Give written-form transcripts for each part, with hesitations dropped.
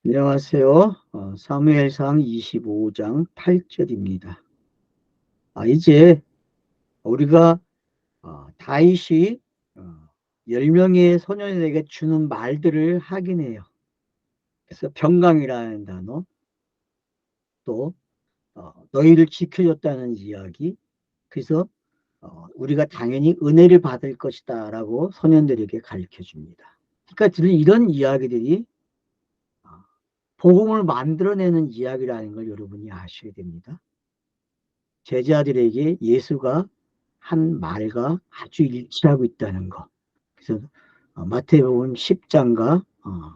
안녕하세요. 사무엘상 25장 8절입니다. 이제 우리가 다윗이 10명의 소년에게 주는 말들을 확인해요. 그래서 평강이라는 단어, 또 너희를 지켜줬다는 이야기, 그래서 우리가 당연히 은혜를 받을 것이다 라고 소년들에게 가르쳐 줍니다. 그러니까 이런 이야기들이 어, 복음을 만들어내는 이야기라는 걸 여러분이 아셔야 됩니다. 제자들에게 예수가 한 말과 아주 일치하고 있다는 것. 그래서 마태복음 10장과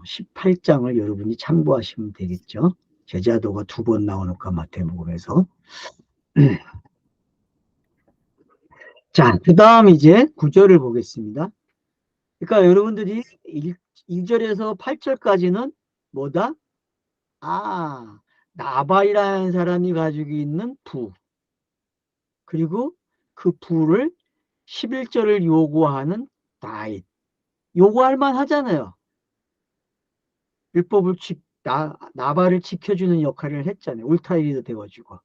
18장을 여러분이 참고하시면 되겠죠. 제자도가 두 번 나오니까 마태복음에서. 자, 그 다음 이제 9절을 보겠습니다. 그러니까 여러분들이 1절에서 8절까지는 뭐다? 나발이라는 사람이 가지고 있는 부. 그리고 그 부를 11절을 요구하는 다윗. 요구할 만 하잖아요. 율법을 나발을 지켜주는 역할을 했잖아요. 울타리도 되어주고.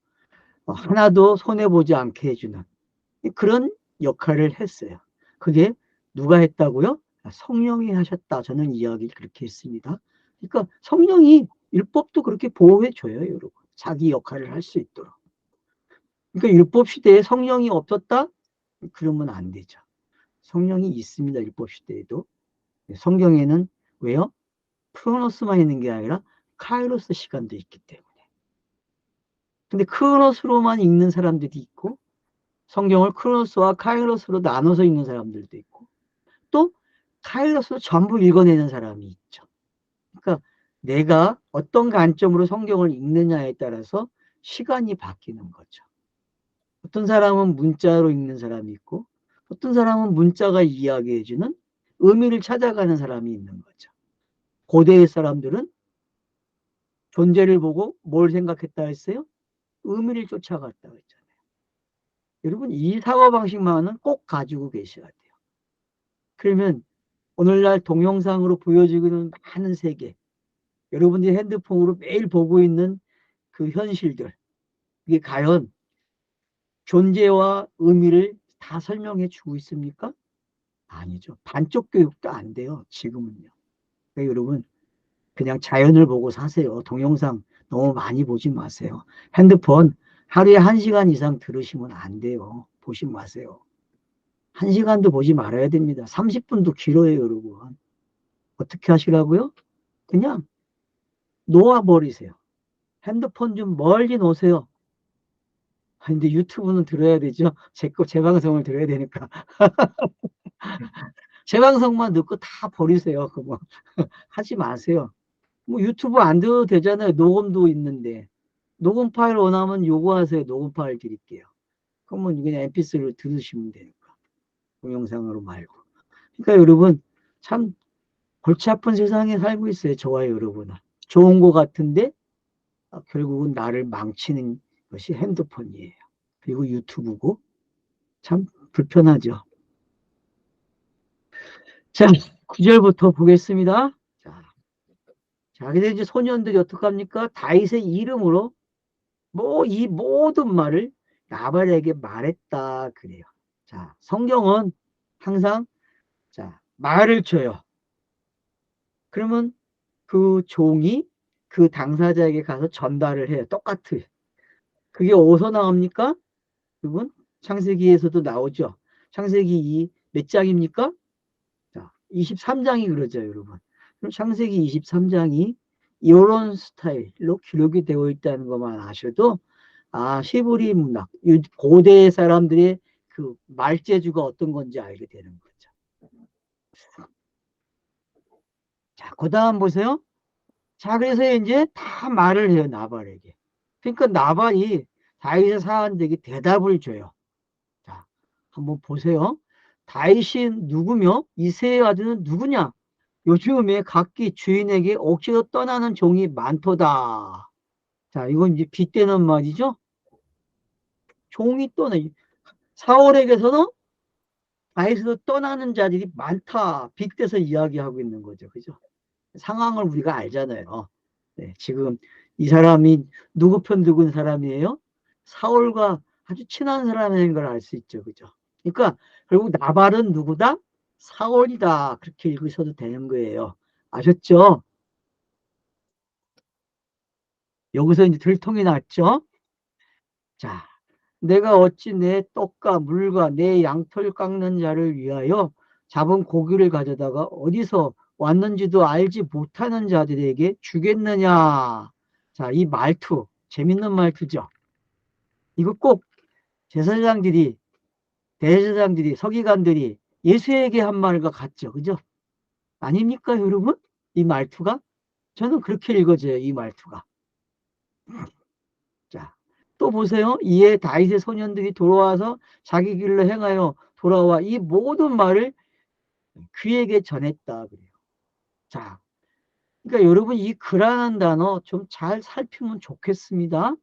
하나도 손해보지 않게 해주는 그런 역할을 했어요. 그게 누가 했다고요? 성령이 하셨다. 저는 이야기를 그렇게 했습니다. 그러니까 성령이 율법도 그렇게 보호해줘요, 여러분. 자기 역할을 할 수 있도록. 그러니까 율법 시대에 성령이 없었다? 그러면 안 되죠. 성령이 있습니다, 율법 시대에도. 성경에는 왜요? 크로노스만 있는 게 아니라 카이로스 시간도 있기 때문에. 근데 크로노스로만 읽는 사람들이 있고 성경을 크로노스와 카이로스로 나눠서 읽는 사람들도 있고 또 카이로스로 전부 읽어내는 사람이 있죠. 그러니까 내가 어떤 관점으로 성경을 읽느냐에 따라서 시간이 바뀌는 거죠. 어떤 사람은 문자로 읽는 사람이 있고 어떤 사람은 문자가 이야기해주는 의미를 찾아가는 사람이 있는 거죠. 고대의 사람들은 존재를 보고 뭘 생각했다 했어요? 의미를 쫓아갔다 했잖아요. 여러분 이 사고방식만은 꼭 가지고 계셔야 돼요. 그러면 오늘날 동영상으로 보여지고 있는 많은 세계, 여러분들이 핸드폰으로 매일 보고 있는 그 현실들, 이게 과연 존재와 의미를 다 설명해 주고 있습니까? 아니죠. 반쪽 교육도 안 돼요. 지금은요. 그러니까 여러분 그냥 자연을 보고 사세요. 동영상 너무 많이 보지 마세요. 핸드폰 하루에 1시간 이상 들으시면 안 돼요. 보지 마세요. 1시간도 보지 말아야 됩니다. 30분도 길어요, 여러분. 어떻게 하시라고요? 그냥 놓아버리세요. 핸드폰 좀 멀리 놓으세요. 근데 유튜브는 들어야 되죠. 제 방송을 들어야 되니까. 제 방송만 듣고 다 버리세요. 그거 하지 마세요. 뭐 유튜브 안 들어도 되잖아요. 녹음도 있는데. 녹음 파일 원하면 요구하세요. 녹음 파일 드릴게요. 그러면 그냥 mp3로 들으시면 되니까. 동영상으로 말고. 그러니까 여러분 참 골치 아픈 세상에 살고 있어요. 저와 여러분은. 좋은 거 같은데 결국은 나를 망치는 것이 핸드폰이에요. 그리고 유튜브고 참 불편하죠. 자, 9절부터 보겠습니다. 그래서 이제 소년들이 어떡합니까? 다윗의 이름으로 뭐 이 모든 말을 나발에게 말했다 그래요. 자, 성경은 항상 말을 줘요. 그러면 그 종이 그 당사자에게 가서 전달을 해요. 똑같아요. 그게 어디서 나옵니까? 그건 창세기에서도 나오죠. 창세기 2 몇 장입니까? 자, 23장이 그러죠, 여러분. 그럼 창세기 23장이 이런 스타일로 기록이 되어 있다는 것만 아셔도 히브리 문학, 고대 사람들의 그 말재주가 어떤 건지 알게 되는 거죠. 자, 그 다음 보세요. 자, 그래서 이제 다 말을 해요, 나발에게. 그러니까 나발이 다윗의 사환에게 대답을 줘요. 자, 한번 보세요. 다윗이 누구며 이새의 아들은 누구냐? 요즘에 각기 주인에게 억지로 떠나는 종이 많도다. 자, 이건 이제 빗대는 말이죠. 종이 떠나. 사울에게서는 다윗으로 떠나는 자들이 많다. 빗대서 이야기하고 있는 거죠. 그죠? 상황을 우리가 알잖아요. 네, 지금 이 사람이 누구 편 든 사람이에요? 사울과 아주 친한 사람인 걸 알 수 있죠. 그죠? 그러니까 결국 나발은 누구다? 사울이다. 그렇게 읽으셔도 되는 거예요. 아셨죠? 여기서 이제 들통이 났죠? 자, 내가 어찌 내 떡과 물과 내 양털 깎는 자를 위하여 잡은 고기를 가져다가 어디서 왔는지도 알지 못하는 자들에게 주겠느냐. 자, 이 말투, 재밌는 말투죠. 이거 꼭 제사장들이, 대제사장들이, 서기관들이 예수에게 한 말과 같죠. 그죠? 아닙니까, 여러분? 이 말투가? 저는 그렇게 읽어져요, 이 말투가. 자, 또 보세요. 이에 다윗의 소년들이 돌아와서 자기 길로 행하여 돌아와 이 모든 말을 그에게 전했다. 그래요. 자, 그러니까 여러분 이 그라는 단어 좀 잘 살피면 좋겠습니다.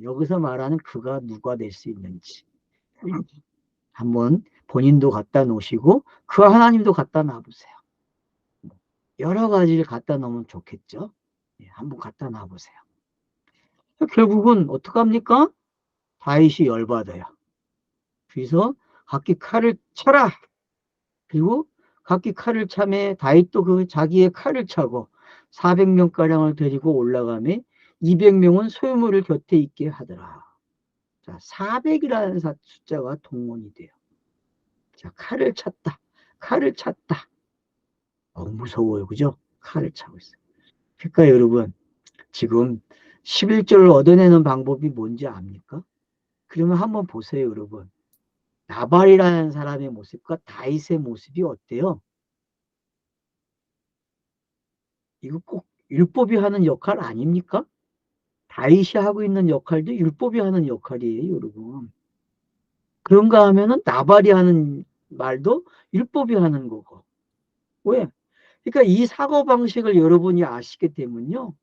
여기서 말하는 그가 누가 될 수 있는지. 한번 본인도 갖다 놓으시고 그 하나님도 갖다 놔보세요. 여러 가지를 갖다 놓으면 좋겠죠. 한번 갖다 놔보세요. 결국은 어떡합니까? 다윗이 열받아요. 그래서 각기 칼을 쳐라. 그리고 각기 칼을 차매 다윗도 그 자기의 칼을 차고 400명가량을 데리고 올라가매 200명은 소유물을 곁에 있게 하더라. 자, 400이라는 숫자가 동원이 돼요. 자, 칼을 찼다. 칼을 찼다. 무서워요. 그죠? 칼을 차고 있어요. 그러니까 여러분, 지금 11조를 얻어내는 방법이 뭔지 압니까? 그러면 한번 보세요, 여러분. 나발이라는 사람의 모습과 다윗의 모습이 어때요? 이거 꼭 율법이 하는 역할 아닙니까? 다윗이 하고 있는 역할도 율법이 하는 역할이에요, 여러분. 그런가 하면은 나발이 하는 말도 율법이 하는 거고. 왜? 그러니까 이 사고방식을 여러분이 아시게 되면요.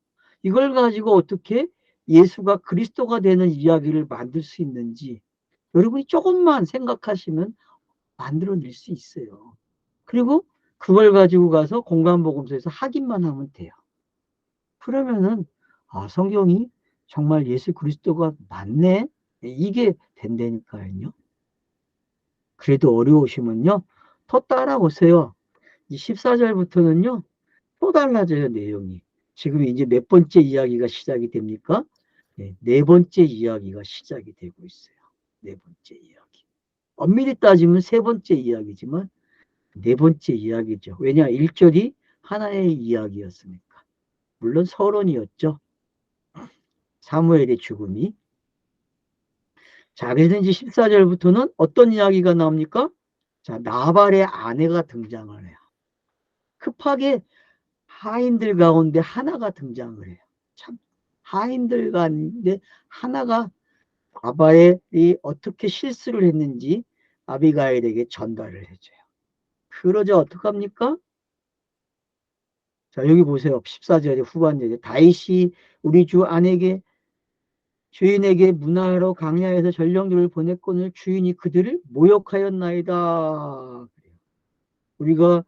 이걸 가지고 어떻게 예수가 그리스도가 되는 이야기를 만들 수 있는지 여러분이 조금만 생각하시면 만들어낼 수 있어요. 그리고 그걸 가지고 가서 공간복음서에서 확인만 하면 돼요. 그러면은 성경이 정말 예수 그리스도가 맞네? 이게 된다니까요. 그래도 어려우시면요. 더 따라오세요. 이 14절부터는요. 또 달라져요, 내용이. 지금 이제 몇 번째 이야기가 시작이 됩니까? 네 번째 이야기가 시작이 되고 있어요. 네 번째 이야기. 엄밀히 따지면 세 번째 이야기지만 네 번째 이야기죠. 왜냐? 1절이 하나의 이야기였으니까. 물론 서론이었죠. 사무엘의 죽음이. 자, 그래서 이제 14절부터는 어떤 이야기가 나옵니까? 자, 나발의 아내가 등장을 해요. 급하게 하인들 가운데 하나가 등장을 해요. 참, 하인들 가운데 하나가 나발이 어떻게 실수를 했는지 아비가일에게 전달을 해줘요. 그러자 어떡합니까? 자, 여기 보세요. 14절의 후반절에 다윗이 우리 주 아내에게 주인에게 문하러 강야에서 전령들을 보냈거늘 주인이 그들을 모욕하였나이다. 우리가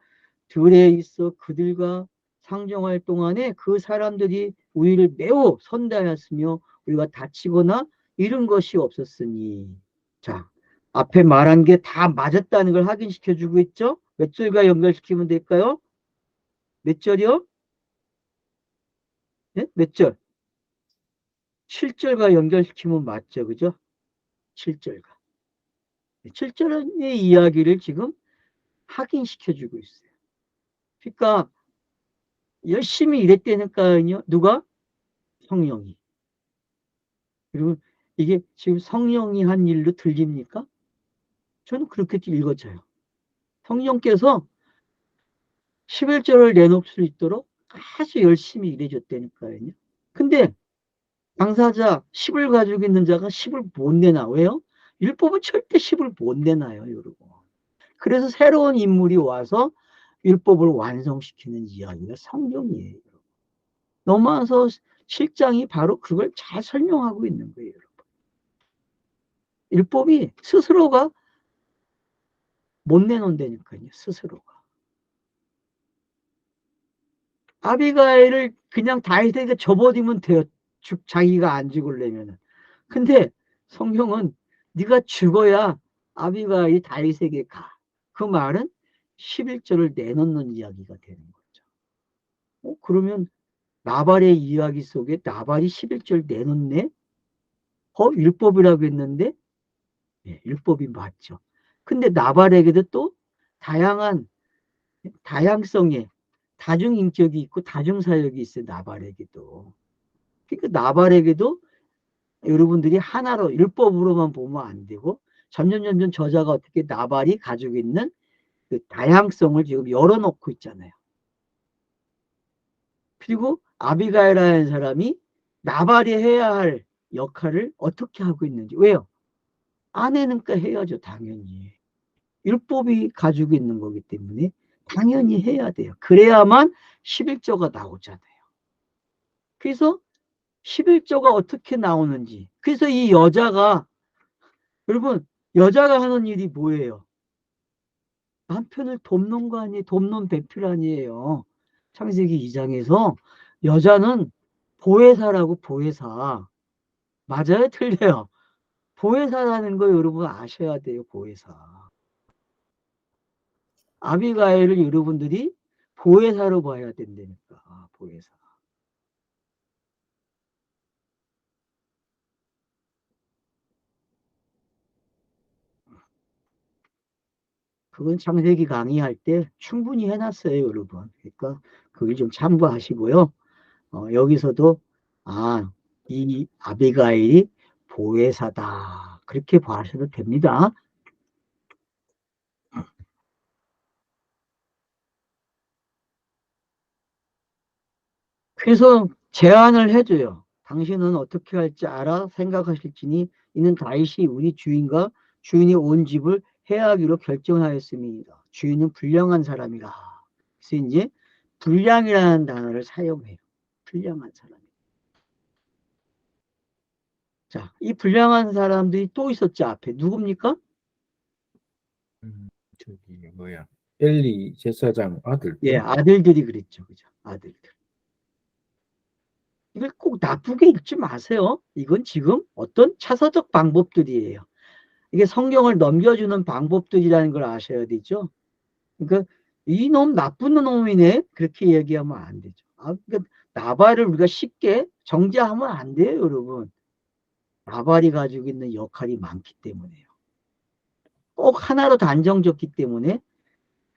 들에 있어 그들과 상정할 동안에 그 사람들이 우리를 매우 선대하였으며 우리가 다치거나 잃은 것이 없었으니. 자, 앞에 말한 게 다 맞았다는 걸 확인시켜 주고 있죠. 몇 절과 연결시키면 될까요? 몇 절이요? 네? 몇 절? 7절과 연결시키면 맞죠. 그죠? 7절과. 7절의 이야기를 지금 확인시켜주고 있어요. 그러니까 열심히 일했다니까요. 누가? 성령이. 그리고 이게 지금 성령이 한 일로 들립니까? 저는 그렇게 읽어져요. 성령께서 11절을 내놓을 수 있도록 아주 열심히 일해줬다니까요. 근데 당사자 10을 가지고 있는 자가 10을 못 내놔. 왜요? 율법은 절대 10을 못 내놔요, 여러분. 그래서 새로운 인물이 와서 율법을 완성시키는 이야기가 성경이에요. 로마서 7장이 바로 그걸 잘 설명하고 있는 거예요. 여러분. 율법이 스스로가 못 내놓는다니까요. 스스로가. 아비가일을 그냥 다윗에게 접어두면 돼요. 자기가 안 죽으려면은. 근데 성경은 네가 죽어야 아비가일이 다윗에게 가. 그 말은 11절을 내놓는 이야기가 되는 거죠. 그러면 나발의 이야기 속에 나발이 11절 내놓네? 율법이라고 했는데 네, 율법이 맞죠. 근데 나발에게도 또 다양한 다양성의 다중인격이 있고 다중사역이 있어요. 나발에게도. 그러니까 나발에게도 여러분들이 하나로 율법으로만 보면 안 되고 점점 저자가 어떻게 나발이 가지고 있는 그 다양성을 지금 열어놓고 있잖아요. 그리고 아비가일이라는 사람이 나발이 해야 할 역할을 어떻게 하고 있는지. 왜요? 아내니까 해야죠, 당연히. 율법이 가지고 있는 거기 때문에 당연히 해야 돼요. 그래야만 11조가 나오잖아요. 그래서 11조가 어떻게 나오는지. 그래서 이 여자가, 여러분, 여자가 하는 일이 뭐예요? 남편을 돕는 거 아니에요? 돕는 배필 아니에요. 창세기 2장에서 여자는 보혜사라고 보혜사. 맞아요? 틀려요? 보혜사라는 거 여러분 아셔야 돼요. 보혜사. 아비가일을 여러분들이 보혜사로 봐야 된다니까. 보혜사. 그건 창세기 강의할 때 충분히 해놨어요, 여러분. 그러니까 그걸 좀 참고하시고요. 여기서도 이 아비가일이 보혜사다. 그렇게 봐셔도 됩니다. 그래서 제안을 해줘요. 당신은 어떻게 할지 알아 생각하실지니 이는 다윗이 우리 주인과 주인이 온 집을 해하기로 결정하였습니다. 주인은 불량한 사람이라. 그래서 이제 불량이라는 단어를 사용해요. 불량한 사람. 자, 이 불량한 사람들이 또 있었죠, 앞에. 누굽니까? 저기 뭐야 엘리 제사장 아들. 예, 아들들이 그랬죠. 그죠? 아들들. 이걸 꼭 나쁘게 읽지 마세요. 이건 지금 어떤 차서적 방법들이에요. 이게 성경을 넘겨주는 방법들이라는 걸 아셔야 되죠. 그러니까 이놈 나쁜 놈이네 그렇게 얘기하면 안 되죠. 그러니까 나발을 우리가 쉽게 정죄하면 안 돼요, 여러분. 나발이 가지고 있는 역할이 많기 때문에요. 꼭 하나로 단정졌기 때문에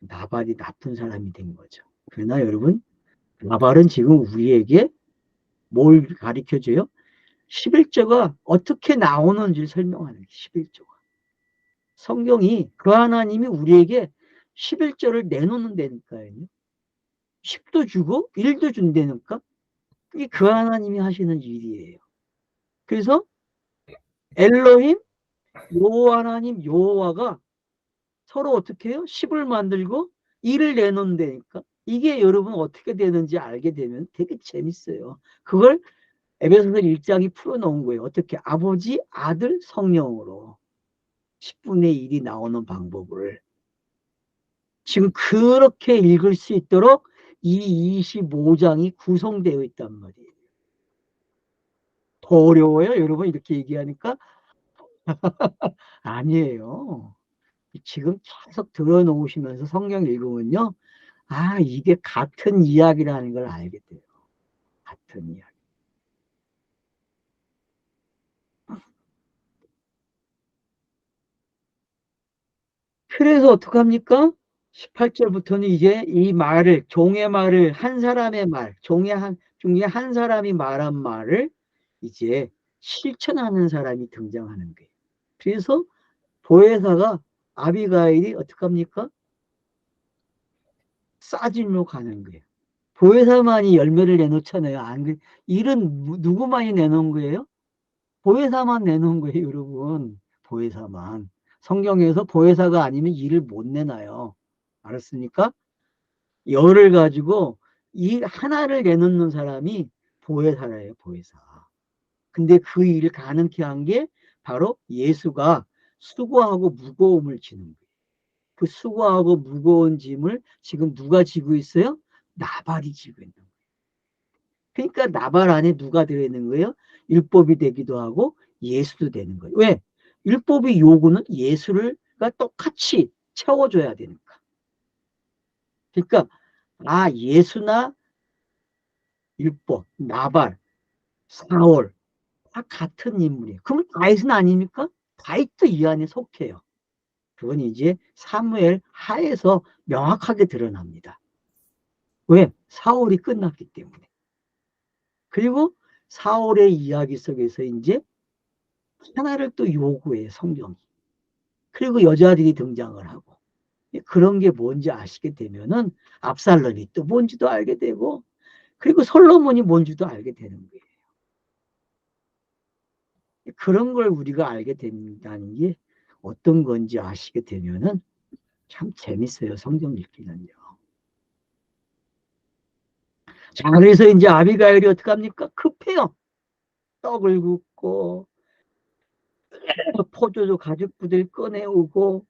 나발이 나쁜 사람이 된 거죠. 그러나 여러분, 나발은 지금 우리에게 뭘 가르쳐줘요? 11조가 어떻게 나오는지를 설명하는 거예요. 11조가. 성경이 그 하나님이 우리에게 11조를 내놓는다니까요. 10도 주고 1도 준다니까. 그게 그 하나님이 하시는 일이에요. 그래서 엘로힘, 여호와 하나님, 여호와가 서로 어떻게 해요? 10을 만들고 1을 내놓는다니까. 이게 여러분 어떻게 되는지 알게 되면 되게 재밌어요. 그걸 에베소서 1장이 풀어놓은 거예요. 어떻게? 아버지, 아들, 성령으로 10분의 1이 나오는 방법을. 지금 그렇게 읽을 수 있도록 이 25장이 구성되어 있단 말이에요. 더 어려워요? 여러분 이렇게 얘기하니까? 아니에요. 지금 계속 들어놓으시면서 성경 읽으면요. 이게 같은 이야기라는 걸 알게 돼요. 같은 이야기. 그래서 어떡합니까? 18절부터는 이제 이 말을, 종의 말을, 한 사람의 말, 중에 한 사람이 말한 말을 이제 실천하는 사람이 등장하는 거예요. 그래서 보혜사가 아비가일이 어떡합니까? 싸질러 가는 거예요. 보혜사만이 열매를 내놓잖아요. 일은 누구만이 내놓은 거예요? 보혜사만 내놓은 거예요, 여러분. 보혜사만. 성경에서 보혜사가 아니면 일을 못 내놔요. 알았습니까? 열을 가지고 일 하나를 내놓는 사람이 보혜사예요, 보혜사. 근데 그 일을 가능케 한 게 바로 예수가 수고하고 무거움을 지는 거예요. 그 수고하고 무거운 짐을 지금 누가 지고 있어요? 나발이 지고 있는 거예요. 그러니까 나발 안에 누가 들어있는 거예요? 율법이 되기도 하고 예수도 되는 거예요. 왜? 율법의 요구는 예수가 똑같이 채워줘야 되니까. 그러니까 예수나 율법, 나발, 사울 다 같은 인물이에요. 그럼 다윗은 아닙니까? 다윗도 이 안에 속해요. 그건 이제 사무엘 하에서 명확하게 드러납니다. 왜? 사울이 끝났기 때문에. 그리고 사울의 이야기 속에서 이제 하나를 또 요구해, 성경이. 그리고 여자들이 등장을 하고. 그런 게 뭔지 아시게 되면은 압살롬이 또 뭔지도 알게 되고, 그리고 솔로몬이 뭔지도 알게 되는 거예요. 그런 걸 우리가 알게 된다는 게 어떤 건지 아시게 되면은 참 재밌어요, 성경 읽기는요. 자, 그래서 이제 아비가일이 어떡합니까? 급해요. 떡을 굽고, 포도주 가죽부들 꺼내오고,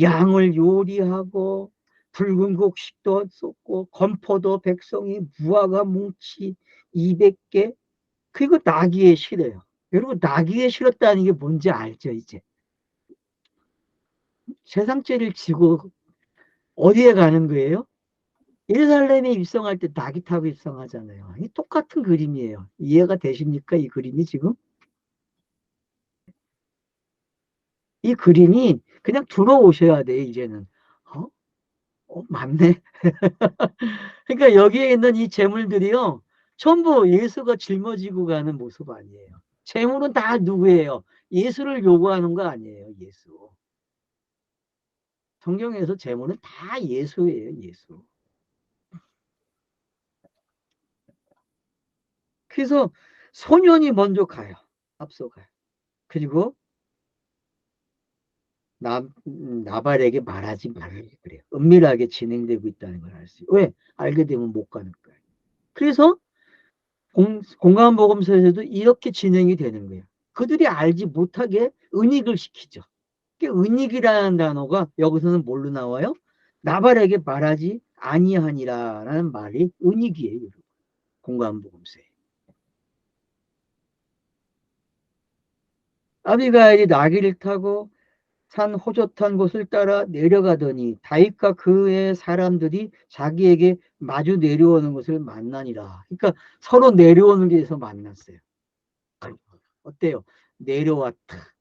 양을 요리하고, 붉은 곡식도 쏟고, 건포도 백성이 무화과 뭉치 200개, 그리고 나귀에 실어요. 여러분, 나귀에 실었다는 게 뭔지 알죠, 이제? 세상죄를 지고 어디에 가는 거예요? 예루살렘에 입성할 때 나귀 타고 입성하잖아요. 이 똑같은 그림이에요. 이해가 되십니까? 이 그림이 지금? 이 그림이 그냥 들어오셔야 돼요, 이제는. 어? 맞네. 그러니까 여기에 있는 이 재물들이요, 전부 예수가 짊어지고 가는 모습 아니에요. 재물은 다 누구예요? 예수를 요구하는 거 아니에요, 예수. 성경에서 재물은 다 예수예요, 예수. 그래서 소년이 먼저 가요. 앞서가요. 그리고 나발에게 말하지 말라 그래요. 은밀하게 진행되고 있다는 걸 알 수 있어요. 왜? 알게 되면 못 가는 거예요. 그래서 공간보검서에서도 이렇게 진행이 되는 거예요. 그들이 알지 못하게 은닉을 시키죠. 은닉이라는 단어가 여기서는 뭘로 나와요? 나발에게 말하지 아니하니라라는 말이 은닉이에요. 공간보검서에. 아비가일이 나귀를 타고 산 호젓한 곳을 따라 내려가더니 다윗과 그의 사람들이 자기에게 마주 내려오는 것을 만나니라. 그러니까 서로 내려오는 길에서 만났어요. 어때요? 내려왔다.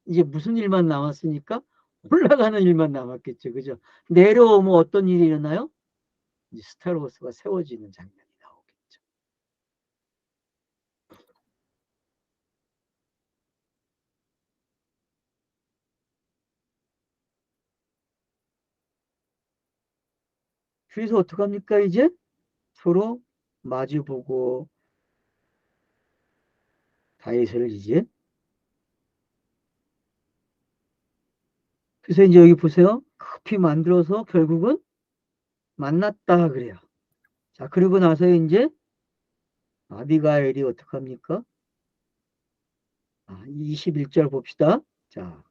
이제 무슨 일만 남았습니까? 올라가는 일만 남았겠죠. 그죠? 내려오면 어떤 일이 일어나요? 이제 스타로스가 세워지는 장면이 나오겠죠. 그래서 어떡합니까? 이제 서로 마주보고 다윗을 이제, 그래서 이제 여기 보세요. 급히 만들어서 결국은 만났다 그래요. 자, 그리고 나서 이제 아비가일이 어떡합니까? 21절 봅시다. 자,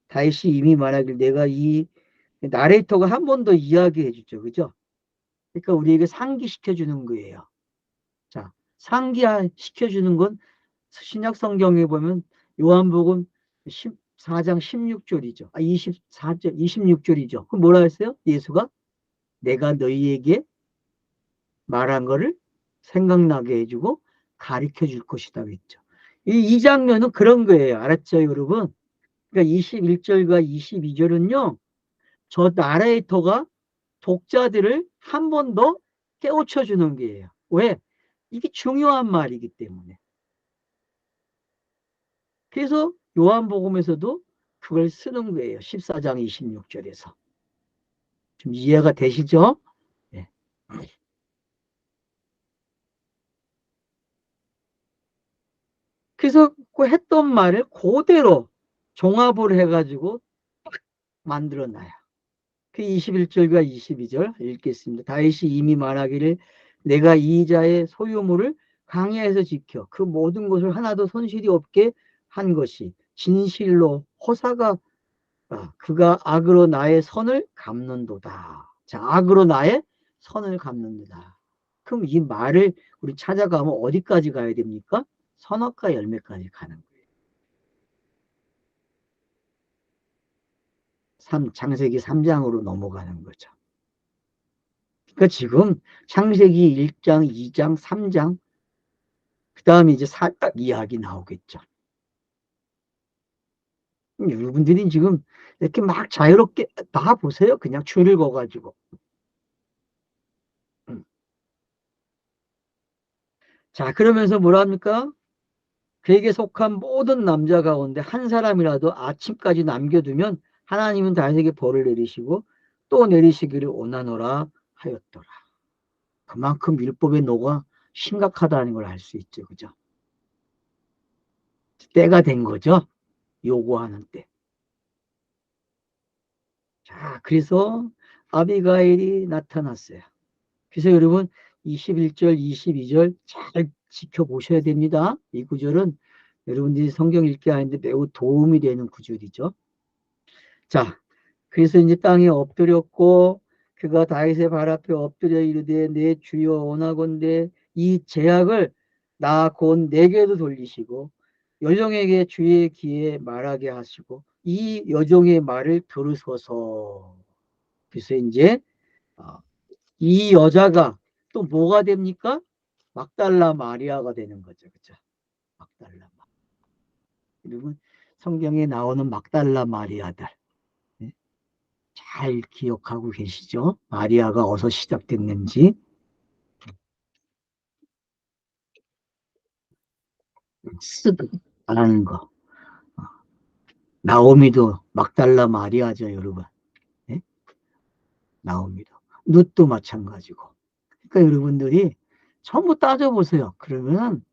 다윗이 이미 말하길 내가 이 나레이터가 한 번 더 이야기해 주죠. 그죠? 그러니까 우리에게 상기시켜 주는 거예요. 자, 상기시켜 주는 건 신약 성경에 보면 요한복음 14장 16절이죠. 24절, 26절이죠. 그럼 뭐라 했어요? 예수가 내가 너희에게 말한 거를 생각나게 해주고 가르쳐 줄 것이다 했죠. 이 장면은 그런 거예요. 알았죠, 여러분? 그러니까 21절과 22절은요, 저 나레이터가 독자들을 한 번 더 깨우쳐 주는 거예요. 왜? 이게 중요한 말이기 때문에. 그래서 요한복음에서도 그걸 쓰는 거예요. 14장 26절에서. 좀 이해가 되시죠? 네. 그래서 그 했던 말을 그대로 종합을 해가지고 만들어놔요. 그 21절과 22절 읽겠습니다. 다윗이 이미 말하기를 내가 이 자의 소유물을 강야에서 지켜 그 모든 것을 하나도 손실이 없게 한 것이 진실로 호사가 그가 악으로 나의 선을 갚는도다. 자, 악으로 나의 선을 갚는도다. 그럼 이 말을 우리 찾아가면 어디까지 가야 됩니까? 선악과 열매까지 가는 거예요. 창세기 3장으로 넘어가는 거죠. 그러니까 지금 창세기 1장, 2장, 3장, 그 다음에 이제 사딱 이야기 나오겠죠. 여러분들이 지금 이렇게 막 자유롭게 다 보세요. 그냥 줄 읽어가지고. 자, 그러면서 뭐라 합니까? 그에게 속한 모든 남자 가운데 한 사람이라도 아침까지 남겨두면 하나님은 다윗에게 벌을 내리시고 또 내리시기를 원하노라 하였더라. 그만큼 율법의 노가 심각하다는 걸 알 수 있죠. 그죠? 때가 된 거죠. 요구하는 때. 자, 그래서 아비가일이 나타났어요. 그래서 여러분 21절, 22절 잘 지켜보셔야 됩니다. 이 구절은 여러분들이 성경 읽기 하는데 매우 도움이 되는 구절이죠. 자, 그래서 이제 땅에 엎드렸고 그가 다윗의 발 앞에 엎드려 이르되 내 주여 원하건대 이 제약을 나 곧 내게도 돌리시고 여종에게 주의 귀에 말하게 하시고 이 여종의 말을 들으소서. 그래서 이제 이 여자가 또 뭐가 됩니까? 막달라 마리아가 되는 거죠. 그죠? 막달라 마리아. 여러분 성경에 나오는 막달라 마리아들 잘 기억하고 계시죠? 마리아가 어디서 시작됐는지. 쓰다라는 거. 나오미도 막달라 마리아죠, 여러분. 네? 나오미도. 룻도 마찬가지고. 그러니까 여러분들이 전부 따져보세요. 그러면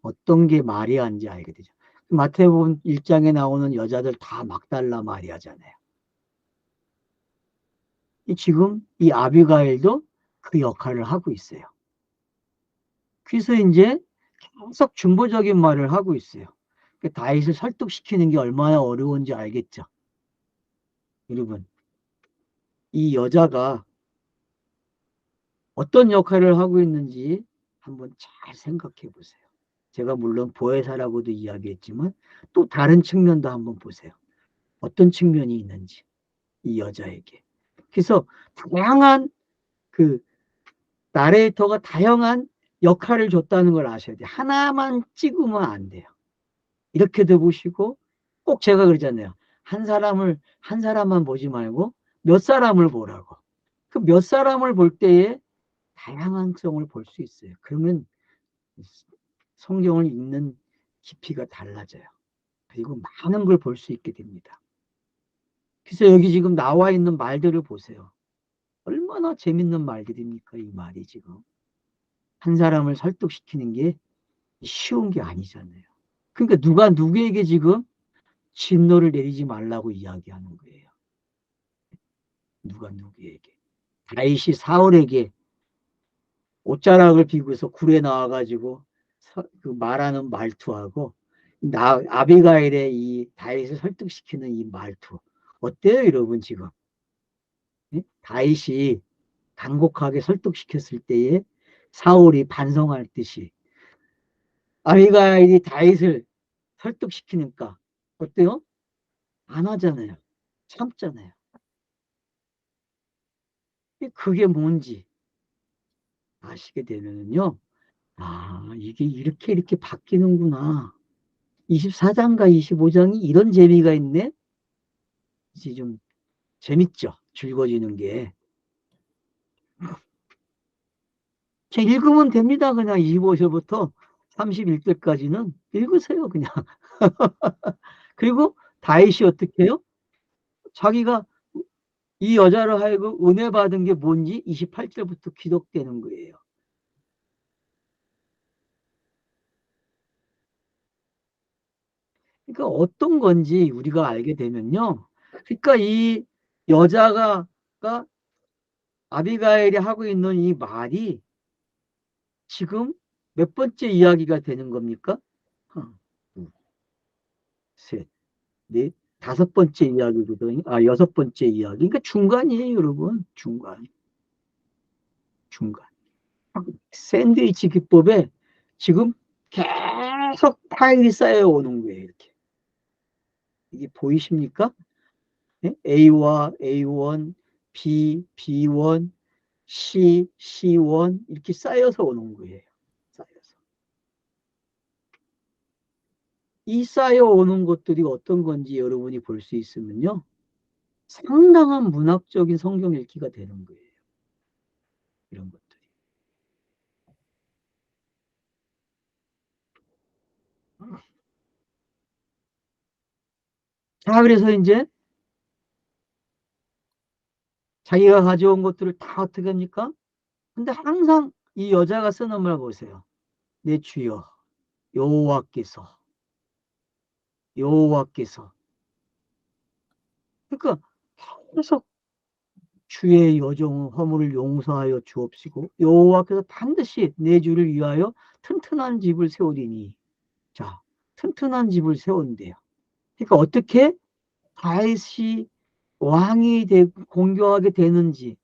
어떤 게 마리아인지 알게 되죠. 마태복음 1장에 나오는 여자들 다 막달라 마리아잖아요. 지금 이 아비가일도 그 역할을 하고 있어요. 그래서 이제 계속 중보적인 말을 하고 있어요. 다윗을 설득시키는 게 얼마나 어려운지 알겠죠? 여러분, 이 여자가 어떤 역할을 하고 있는지 한번 잘 생각해 보세요. 제가 물론 보혜사라고도 이야기했지만 또 다른 측면도 한번 보세요. 어떤 측면이 있는지 이 여자에게. 그래서 다양한 그 나레이터가 다양한 역할을 줬다는 걸 아셔야 돼요. 하나만 찍으면 안 돼요. 이렇게도 보시고 꼭 제가 그러잖아요. 한 사람만 보지 말고 몇 사람을 보라고. 그 몇 사람을 볼 때에 다양성을 볼 수 있어요. 그러면 성경을 읽는 깊이가 달라져요. 그리고 많은 걸 볼 수 있게 됩니다. 그래서 여기 지금 나와 있는 말들을 보세요. 얼마나 재밌는 말들입니까? 이 말이 지금. 한 사람을 설득시키는 게 쉬운 게 아니잖아요. 그러니까 누가 누구에게 지금 진노를 내리지 말라고 이야기하는 거예요. 누가 누구에게. 다윗이 사울에게 옷자락을 비고서 굴에 나와가지고 그 말하는 말투하고 아비가일의 이 다윗을 설득시키는 이 말투 어때요 여러분 지금? 다윗이 간곡하게 설득시켰을 때에 사울이 반성할 듯이 아비가일이 다윗을 설득시키니까 어때요? 안 하잖아요. 참잖아요. 그게 뭔지 아시게 되면요. 이게 이렇게 바뀌는구나. 24장과 25장이 이런 재미가 있네? 이제 좀 재밌죠? 즐거워지는 게. 읽으면 됩니다. 그냥 25절부터 31절까지는 읽으세요. 그냥. 그리고 다윗이 어떻게 해요? 자기가 이 여자를 하여금 은혜 받은 게 뭔지 28절부터 기록되는 거예요. 그러니까 어떤 건지 우리가 알게 되면요. 그러니까 이 여자가 아비가일이 하고 있는 이 말이 지금 몇 번째 이야기가 되는 겁니까? 하나, 둘, 셋, 넷, 다섯 번째 이야기거든요. 여섯 번째 이야기. 그러니까 중간이에요, 여러분. 중간. 중간. 샌드위치 기법에 지금 계속 타일이 쌓여오는 거예요. 이렇게. 이게 보이십니까? 네? A와 A1, B, B1, C, C1 이렇게 쌓여서 오는 거예요. 쌓여서. 이 쌓여오는 것들이 어떤 건지 여러분이 볼 수 있으면요. 상당한 문학적인 성경 읽기가 되는 거예요. 이런 것들이. 자, 그래서 이제 자기가 가져온 것들을 다 어떻게 합니까? 근데 항상 이 여자가 쓰는 말 보세요. 내 주여, 여호와께서, 여호와께서. 그러니까 계속 주의 여종 허물을 용서하여 주옵시고 여호와께서 반드시 내 주를 위하여 튼튼한 집을 세우리니. 자, 튼튼한 집을 세운대요. 그러니까 어떻게 다윗이 왕이 공경하게 되는지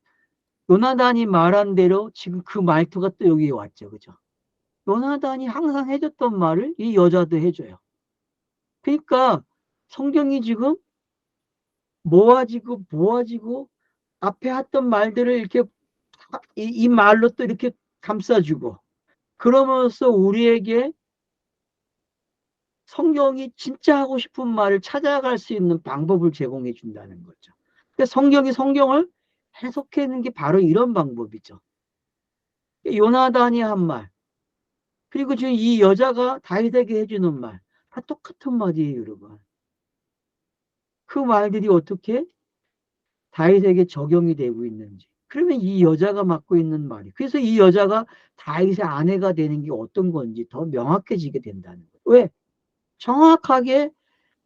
요나단이 말한 대로 지금 그 말투가 또 여기에 왔죠. 그죠? 요나단이 항상 해줬던 말을 이 여자도 해줘요. 그러니까 성경이 지금 모아지고 앞에 했던 말들을 이렇게 이 말로 또 이렇게 감싸주고 그러면서 우리에게 성경이 진짜 하고 싶은 말을 찾아갈 수 있는 방법을 제공해 준다는 거죠. 그러니까 성경이 성경을 해석하는 게 바로 이런 방법이죠. 요나단이 한 말, 그리고 지금 이 여자가 다윗에게 해주는 말, 다 똑같은 말이에요, 여러분. 그 말들이 어떻게 다윗에게 적용이 되고 있는지. 그러면 이 여자가 맡고 있는 말이. 그래서 이 여자가 다윗의 아내가 되는 게 어떤 건지 더 명확해지게 된다는 거예요. 왜? 정확하게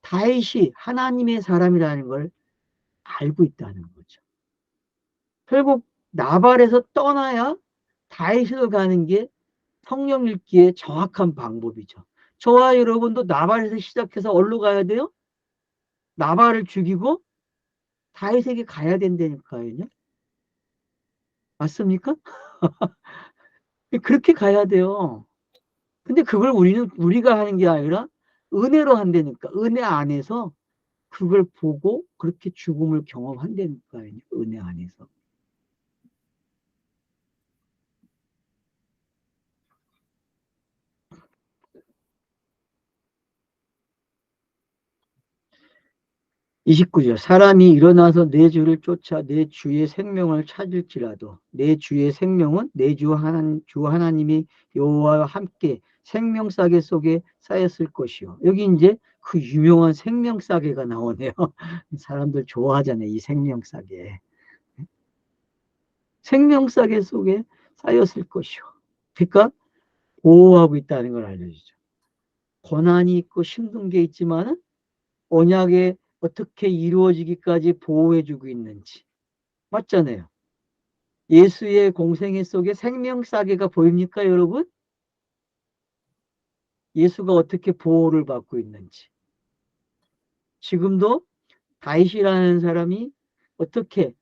다윗이 하나님의 사람이라는 걸 알고 있다는 거죠. 결국 나발에서 떠나야 다윗으로 가는 게 성령 읽기의 정확한 방법이죠. 저와 여러분도 나발에서 시작해서 어디로 가야 돼요? 나발을 죽이고 다윗에게 가야 된다니까요. 맞습니까? 그렇게 가야 돼요. 근데 그걸 우리가 하는 게 아니라 은혜로 한다니까. 은혜 안에서 그걸 보고 그렇게 죽음을 경험한다니까요. 은혜 안에서. 29절. 사람이 일어나서 내 주를 쫓아 내 주의 생명을 찾을지라도 내 주의 생명은 내 주 하나님이 여호와와 함께 생명싸개 속에 쌓였을 것이요. 여기 이제 그 유명한 생명싸개가 나오네요. 사람들 좋아하잖아요. 이 생명싸개. 생명싸개 속에 쌓였을 것이요. 그러니까 보호하고 있다는 걸 알려주죠. 고난이 있고 힘든 게 있지만 언약에 어떻게 이루어지기까지 보호해주고 있는지. 맞잖아요. 예수의 공생애 속에 생명싸개가 보입니까, 여러분? 예수가 어떻게 보호를 받고 있는지. 지금도 다윗이라는 사람이 어떻게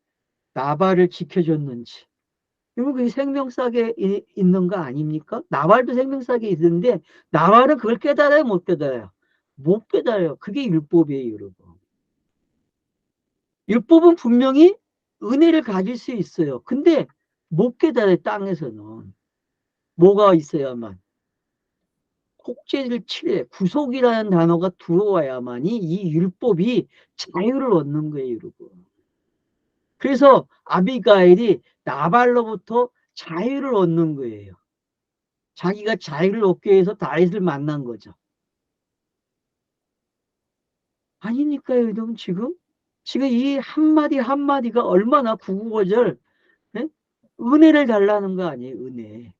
나발을 지켜줬는지. 그리고 그게 생명싸개 있는 거 아닙니까? 나발도 생명싸개 있는데 나발은 그걸 깨달아요, 못 깨달아요? 못 깨달아요. 그게 율법이에요, 여러분. 율법은 분명히 은혜를 가질 수 있어요. 근데 못 깨달아요, 땅에서는. 뭐가 있어야만. kok죄를 치래 구속이라는 단어가 들어와야만이 이 율법이 자유를 얻는 거예요, 여러분. 그래서 아비가일이 나발로부터 자유를 얻는 거예요. 자기가 자유를 얻기 위해서 다윗을 만난 거죠. 아니니까요, 여러분. 지금 이 한마디 한마디가 얼마나 구구절절 은혜를 달라는 거 아니에요, 은혜.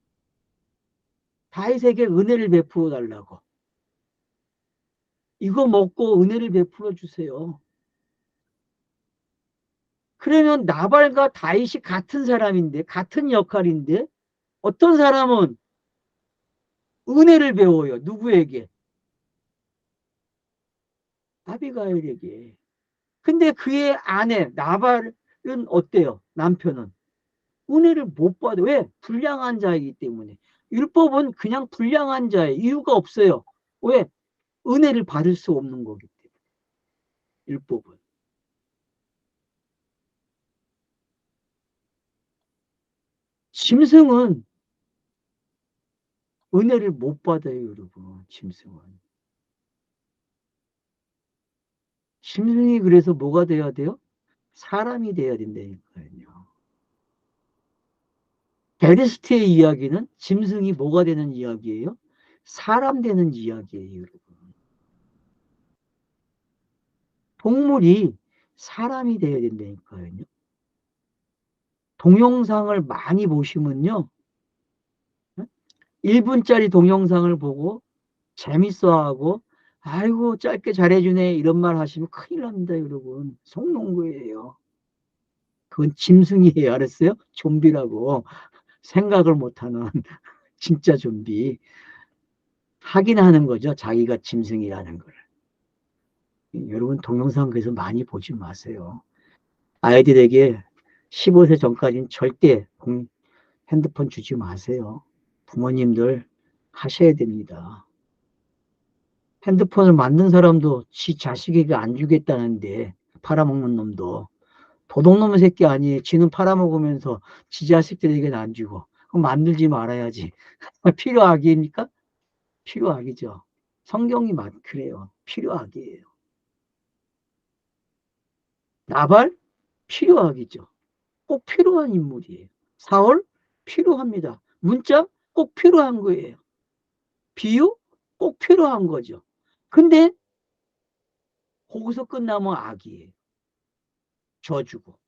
다윗에게 은혜를 베풀어 달라고. 이거 먹고 은혜를 베풀어 주세요. 그러면 나발과 다윗이 같은 사람인데, 같은 역할인데, 어떤 사람은 은혜를 배워요. 누구에게? 아비가일에게. 근데 그의 아내 나발은 어때요? 남편은 은혜를 못 받아. 왜? 불량한 자이기 때문에. 율법은 그냥 불량한 자의 이유가 없어요. 왜? 은혜를 받을 수 없는 거기 때문에. 율법은. 짐승은 은혜를 못 받아요, 여러분. 짐승은. 짐승이 그래서 뭐가 돼야 돼요? 사람이 돼야 된다니까요. 베르스트의 이야기는 짐승이 뭐가 되는 이야기예요? 사람 되는 이야기예요, 여러분. 동물이 사람이 되어야 된다니까요. 동영상을 많이 보시면요. 1분짜리 동영상을 보고 재밌어하고 아이고 짧게 잘해주네 이런 말 하시면 큰일 납니다, 여러분. 속농구예요. 그건 짐승이에요, 알았어요? 좀비라고. 생각을 못하는 진짜 좀비. 확인하는 거죠, 자기가 짐승이라는 걸. 여러분 동영상 그래서 많이 보지 마세요. 아이들에게 15세 전까지는 절대 핸드폰 주지 마세요. 부모님들 하셔야 됩니다. 핸드폰을 만든 사람도 지 자식에게 안 주겠다는데 팔아먹는 놈도 도둑놈의 새끼 아니에요. 지는 팔아먹으면서 지 자식들에게는 안 주고. 그럼 만들지 말아야지. 필요악입니까? 필요악이죠. 성경이 그래요. 필요악이에요. 나발? 필요악이죠. 꼭 필요한 인물이에요. 사월? 필요합니다. 문자? 꼭 필요한 거예요. 비유? 꼭 필요한 거죠. 근데 거기서 끝나면 악이에요. 저주고.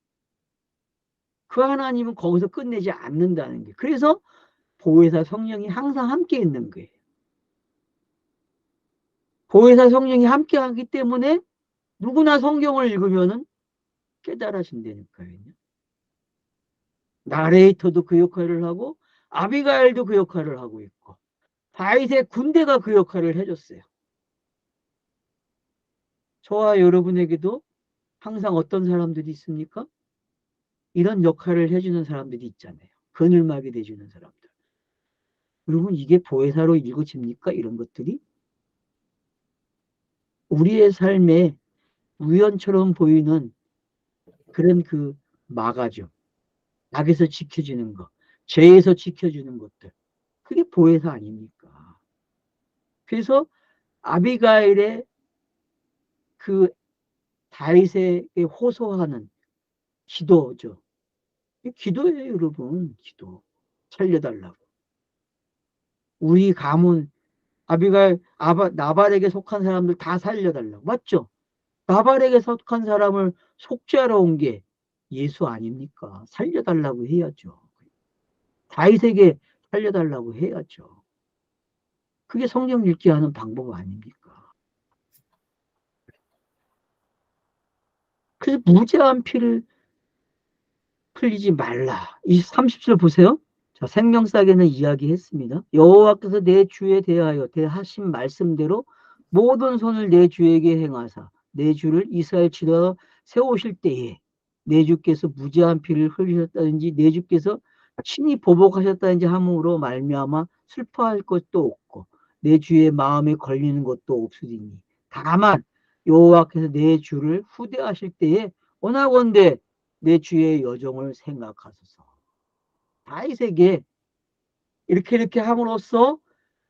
그 하나님은 거기서 끝내지 않는다는 게. 그래서 보혜사 성령이 항상 함께 있는 거예요. 보혜사 성령이 함께 하기 때문에 누구나 성경을 읽으면은 깨달아진다니까요. 나레이터도 그 역할을 하고 아비가일도 그 역할을 하고 있고 다윗의 군대가 그 역할을 해줬어요. 저와 여러분에게도 항상 어떤 사람들이 있습니까? 이런 역할을 해주는 사람들이 있잖아요. 그늘막이 돼주는 사람들. 여러분 이게 보혜사로 읽어집니까? 이런 것들이 우리의 삶에 우연처럼 보이는 그런 그 마가죠. 악에서 지켜주는 것, 죄에서 지켜주는 것들. 그게 보혜사 아닙니까? 그래서 아비가일의 그 다윗에게 호소하는 기도죠. 기도예요, 여러분. 기도. 살려달라고. 우리 가문 아비가일 나발에게 속한 사람들 다 살려달라고. 맞죠? 나발에게 속한 사람을 속죄하러 온 게 예수 아닙니까? 살려달라고 해야죠. 다윗에게 살려달라고 해야죠. 그게 성경 읽기 하는 방법 아닙니까? 그래서 무죄한 피를 흘리지 말라. 이 30절 보세요. 자, 생명사계는 이야기했습니다. 여호와께서 내 주에 대하여 대하신 말씀대로 모든 손을 내 주에게 행하사 내 주를 이스라엘 지도하여 세우실 때에 내 주께서 무죄한 피를 흘리셨다든지 내 주께서 친히 보복하셨다든지 함으로 말미암아 슬퍼할 것도 없고 내 주의 마음에 걸리는 것도 없으리니 다만 여호와께서 내 주를 후대하실 때에 원하건대 내 주의 여정을 생각하소서. 다윗에게 이렇게 함으로써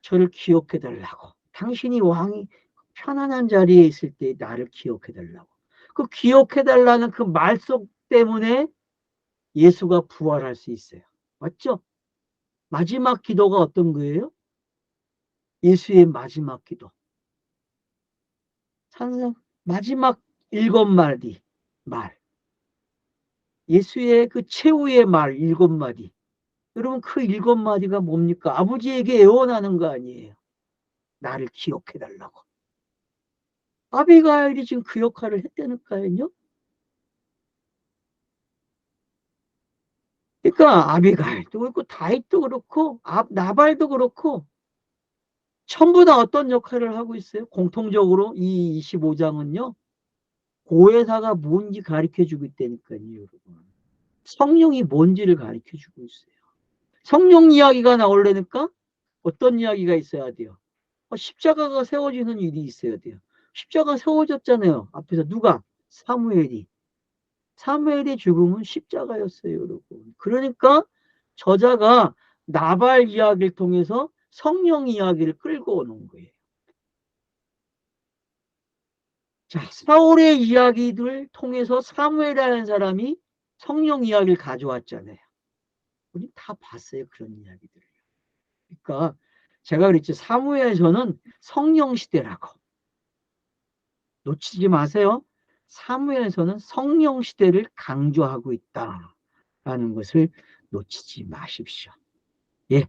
저를 기억해 달라고. 당신이 왕이 편안한 자리에 있을 때 나를 기억해 달라고. 그 기억해 달라는 그 말씀 때문에 예수가 부활할 수 있어요. 맞죠? 마지막 기도가 어떤 거예요? 예수의 마지막 기도. 산상 마지막 7마디 말. 예수의 그 최후의 말 7마디. 여러분 그 7마디가 뭡니까? 아버지에게 애원하는 거 아니에요. 나를 기억해 달라고. 아비가일이 지금 그 역할을 했다니까요. 그러니까 아비가일도 그렇고 다윗도 그렇고 나발도 그렇고 전부 다 어떤 역할을 하고 있어요? 공통적으로 이 25장은요. 고해사가 뭔지 가르쳐 주고 있다니까요. 여러분. 성령이 뭔지를 가르쳐 주고 있어요. 성령 이야기가 나오려니까 어떤 이야기가 있어야 돼요? 십자가가 세워지는 일이 있어야 돼요. 십자가 세워졌잖아요. 앞에서 누가? 사무엘이. 사무엘의 죽음은 십자가였어요, 여러분. 그러니까 저자가 나발 이야기를 통해서 성령 이야기를 끌고 오는 거예요. 자, 사울의 이야기들 통해서 사무엘이라는 사람이 성령 이야기를 가져왔잖아요. 우리 다 봤어요, 그런 이야기들을. 그러니까 제가 그랬죠. 사무엘서는 성령 시대라고. 놓치지 마세요. 사무엘서는 성령 시대를 강조하고 있다라는 것을 놓치지 마십시오. 예,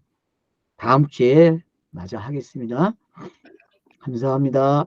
다음 주에 마저 하겠습니다. 감사합니다.